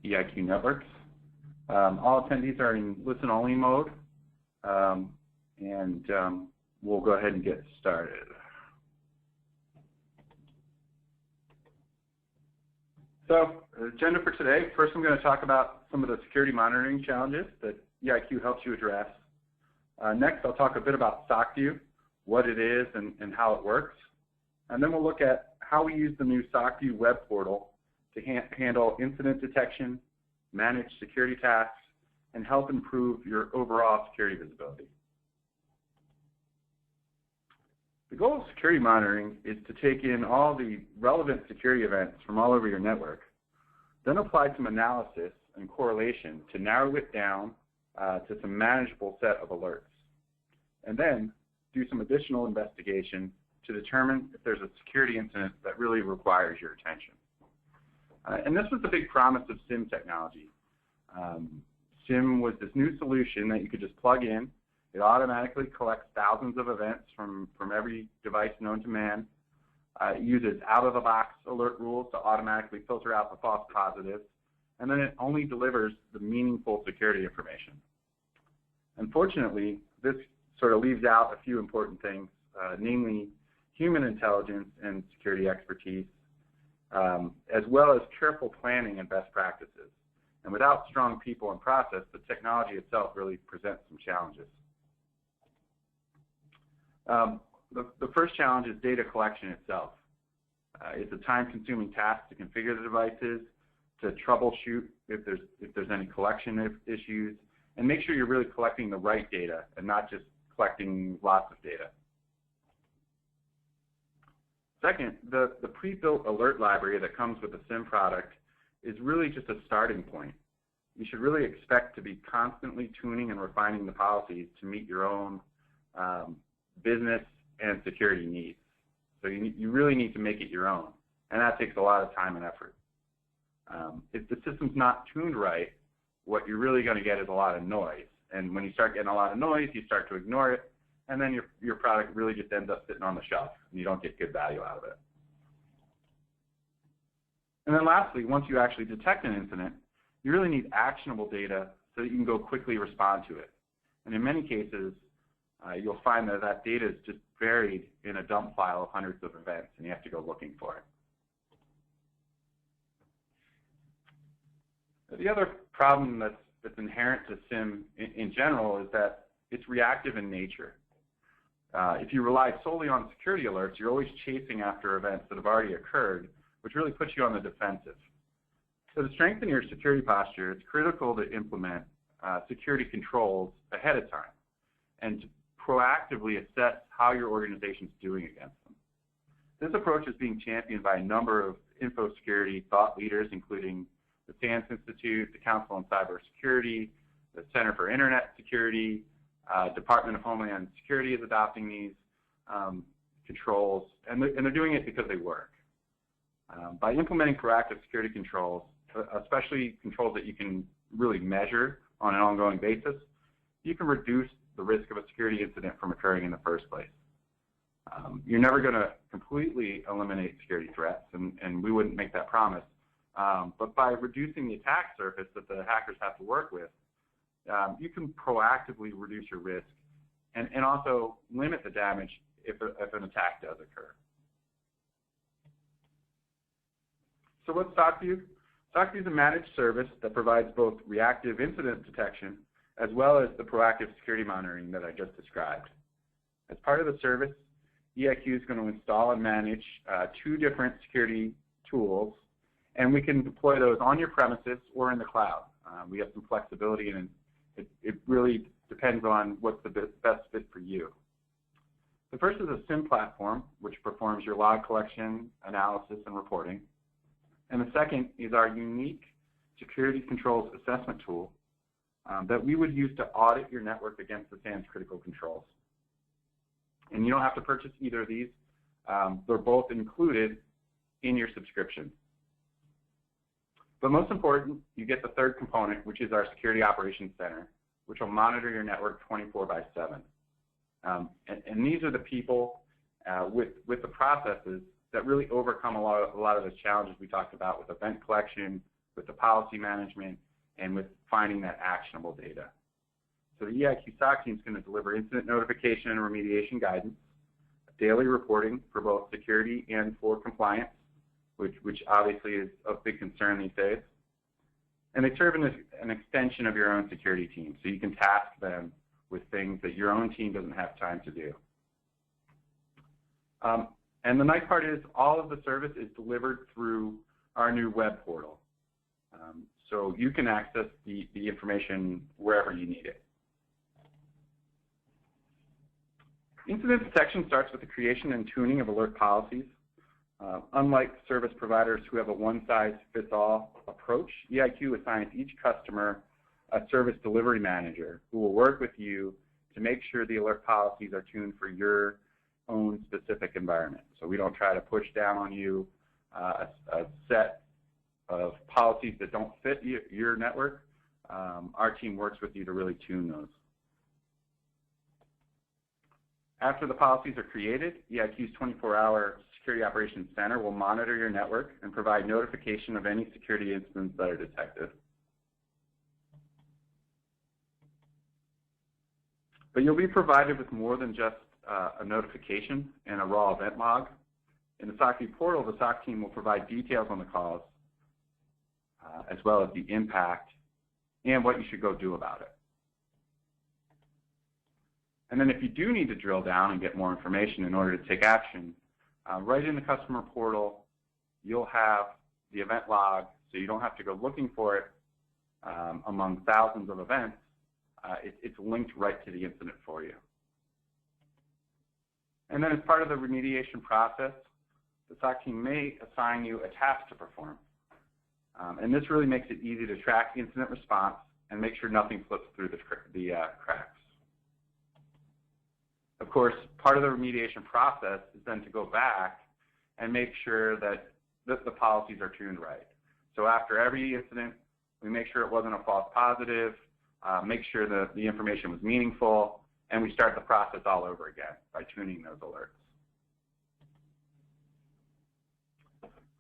EIQ networks. All attendees are in listen-only mode, and we'll go ahead and get started. So, the agenda for today, first I'm going to talk about some of the security monitoring challenges that EIQ helps you address. Next, I'll talk a bit about SOCVue, what it is and how it works. And then we'll look at how we use the new SOCVue web portal to handle incident detection, manage security tasks, and help improve your overall security visibility. The goal of security monitoring is to take in all the relevant security events from all over your network, then apply some analysis and correlation to narrow it down to some manageable set of alerts, and then do some additional investigation to determine if there's a security incident that really requires your attention. And this was the big promise of SIM technology. SIM was this new solution that you could just plug in. It automatically collects thousands of events from every device known to man. It uses out-of-the-box alert rules to automatically filter out the false positives, and then it only delivers the meaningful security information. Unfortunately, this sort of leaves out a few important things, namely human intelligence and security expertise, as well as careful planning and best practices. And without strong people and process, the technology itself really presents some challenges. The first challenge is data collection itself. It's a time-consuming task to configure the devices, to troubleshoot if there's any collection issues, and make sure you're really collecting the right data and not just collecting lots of data. Second, the pre-built alert library that comes with the SIM product is really just a starting point. You should really expect to be constantly tuning and refining the policies to meet your own business and security needs. So you really need to make it your own, and that takes a lot of time and effort. If the system's not tuned right, what you're really going to get is a lot of noise. And when you start getting a lot of noise, you start to ignore it, and then your product really just ends up sitting on the shelf, and you don't get good value out of it. And then lastly, once you actually detect an incident, you really need actionable data so that you can go quickly respond to it. And in many cases, you'll find that that data is just buried in a dump file of hundreds of events, and you have to go looking for it. The other problem that's inherent to SIM in general is that it's reactive in nature. If you rely solely on security alerts, you're always chasing after events that have already occurred, which really puts you on the defensive. So to strengthen your security posture, it's critical to implement security controls ahead of time and to proactively assess how your organization is doing against them. This approach is being championed by a number of info security thought leaders, including the SANS Institute, the Council on Cybersecurity, the Center for Internet Security, Department of Homeland Security is adopting these controls, and they're doing it because they work. By implementing proactive security controls, especially controls that you can really measure on an ongoing basis, you can reduce the risk of a security incident from occurring in the first place. You're never going to completely eliminate security threats, and we wouldn't make that promise. But by reducing the attack surface that the hackers have to work with, you can proactively reduce your risk and also limit the damage if an attack does occur. So what's SOCVue? SOCVue is a managed service that provides both reactive incident detection as well as the proactive security monitoring that I just described. As part of the service, EIQ is going to install and manage 2 different security tools, and we can deploy those on your premises or in the cloud. We have some flexibility, and it really depends on what's the best fit for you. The first is a SIM platform, which performs your log collection, analysis, and reporting. And the second is our unique security controls assessment tool that we would use to audit your network against the SANS critical controls. And you don't have to purchase either of these. They're both included in your subscription. But most important, you get the third component, which is our Security Operations Center, which will monitor your network 24/7. And these are the people with the processes that really overcome a lot of those challenges we talked about with event collection, with the policy management, and with finding that actionable data. So the EIQ SOC team is going to deliver incident notification and remediation guidance, daily reporting for both security and for compliance, which obviously is of big concern these days. And they serve as an extension of your own security team, so you can task them with things that your own team doesn't have time to do. And the nice part is all of the service is delivered through our new web portal. So you can access the information wherever you need it. Incident detection starts with the creation and tuning of alert policies. Unlike service providers who have a one-size-fits-all approach, EIQ assigns each customer a service delivery manager who will work with you to make sure the alert policies are tuned for your own specific environment. So we don't try to push down on you a set of policies that don't fit your network. Our team works with you to really tune those. After the policies are created, EIQ's 24-hour Security Operations Center will monitor your network and provide notification of any security incidents that are detected. But you'll be provided with more than just a notification and a raw event log. In the SOCVue portal, the SOC team will provide details on the calls, as well as the impact and what you should go do about it. And then if you do need to drill down and get more information in order to take action, right in the customer portal, you'll have the event log, so you don't have to go looking for it among thousands of events. It's linked right to the incident for you. And then as part of the remediation process, the SOC team may assign you a task to perform. And this really makes it easy to track incident response and make sure nothing slips through the cracks. Of course, part of the remediation process is then to go back and make sure that the policies are tuned right. So after every incident, we make sure it wasn't a false positive, make sure that the information was meaningful, and we start the process all over again by tuning those alerts.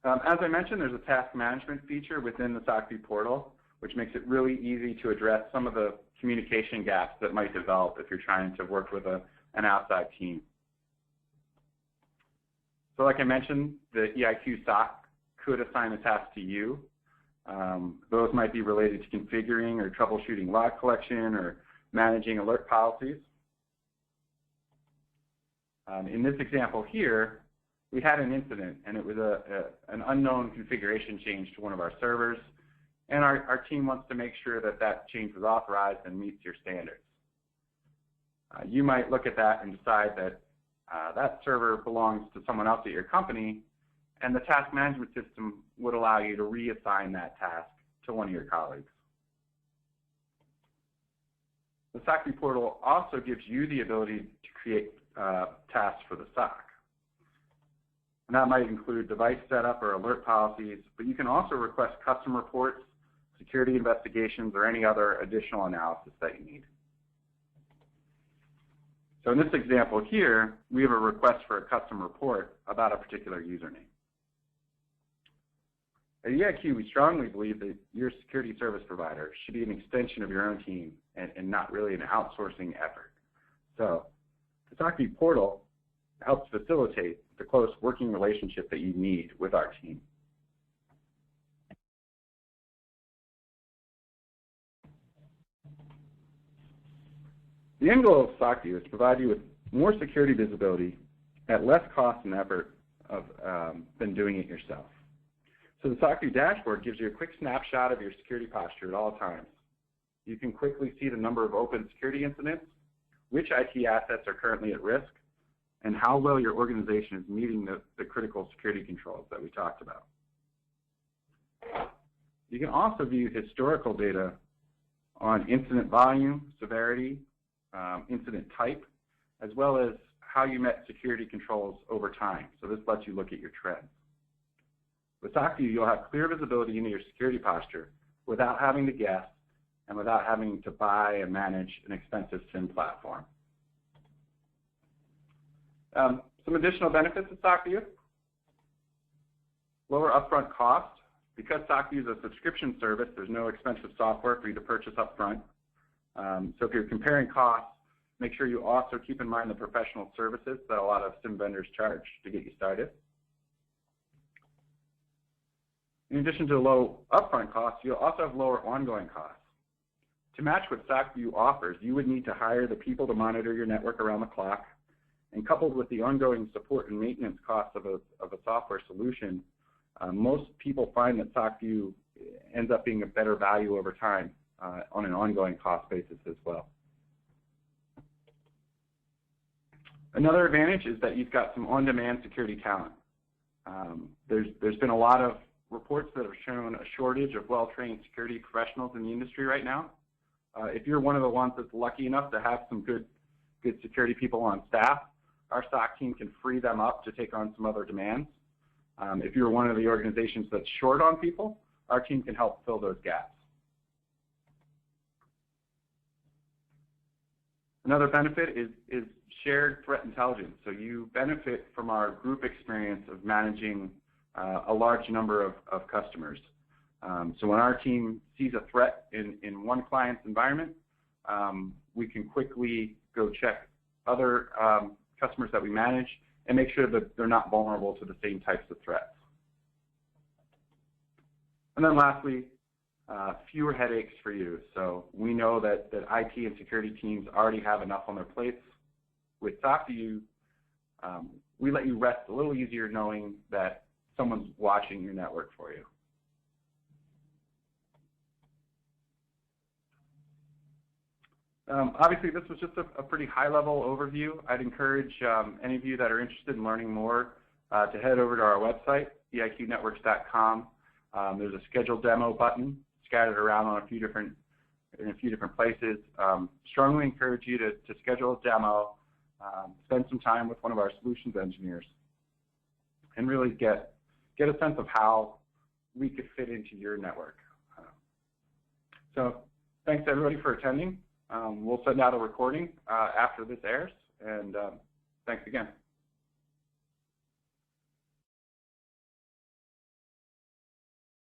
As I mentioned, there's a task management feature within the SOCVue portal, which makes it really easy to address some of the communication gaps that might develop if you're trying to work with an outside team. So like I mentioned, the EIQ SOC could assign a task to you. Those might be related to configuring or troubleshooting log collection or managing alert policies. In this example here, we had an incident, and it was an unknown configuration change to one of our servers, and our team wants to make sure that that change was authorized and meets your standards. You might look at that and decide that that server belongs to someone else at your company, and the task management system would allow you to reassign that task to one of your colleagues. The SOCVue portal also gives you the ability to create tasks for the SOC. And that might include device setup or alert policies, but you can also request custom reports, security investigations, or any other additional analysis that you need. So in this example here, we have a request for a custom report about a particular username. At EIQ, we strongly believe that your security service provider should be an extension of your own team and not really an outsourcing effort. So the SOCVue portal helps facilitate the close working relationship that you need with our team. The end goal of SOCVue is to provide you with more security visibility at less cost and effort than doing it yourself. So the SOCVue dashboard gives you a quick snapshot of your security posture at all times. You can quickly see the number of open security incidents, which IT assets are currently at risk, and how well your organization is meeting the critical security controls that we talked about. You can also view historical data on incident volume, severity, incident type, as well as how you met security controls over time. So this lets you look at your trends. With SOCVue, you'll have clear visibility into your security posture without having to guess and without having to buy and manage an expensive SIM platform. Some additional benefits of SOCVue: lower upfront cost Because SOCVue is a subscription service, there's no expensive software for you to purchase up front. So if you're comparing costs, make sure you also keep in mind the professional services that a lot of SIM vendors charge to get you started. In addition to low upfront costs, you'll also have lower ongoing costs. To match what SOCVue offers, you would need to hire the people to monitor your network around the clock, and coupled with the ongoing support and maintenance costs of a software solution, most people find that SOCVue ends up being a better value over time on an ongoing cost basis as well. Another advantage is that you've got some on-demand security talent. There's been a lot of reports that have shown a shortage of well-trained security professionals in the industry right now. If you're one of the ones that's lucky enough to have some good security people on staff, our SOC team can free them up to take on some other demands. If you're one of the organizations that's short on people, our team can help fill those gaps. Another benefit is shared threat intelligence. So you benefit from our group experience of managing a large number of customers. So when our team sees a threat in one client's environment, we can quickly go check other customers that we manage and make sure that they're not vulnerable to the same types of threats. And then lastly, fewer headaches for you. So we know that IT and security teams already have enough on their plates. With SOCVue, we let you rest a little easier knowing that someone's watching your network for you. Obviously, this was just a pretty high-level overview. I'd encourage any of you that are interested in learning more to head over to our website, eiqnetworks.com. There's a schedule demo button scattered around on in a few different places. Strongly encourage you to schedule a demo, spend some time with one of our solutions engineers, and really get a sense of how we could fit into your network. So thanks everybody for attending. We'll send out a recording after this airs, and thanks again.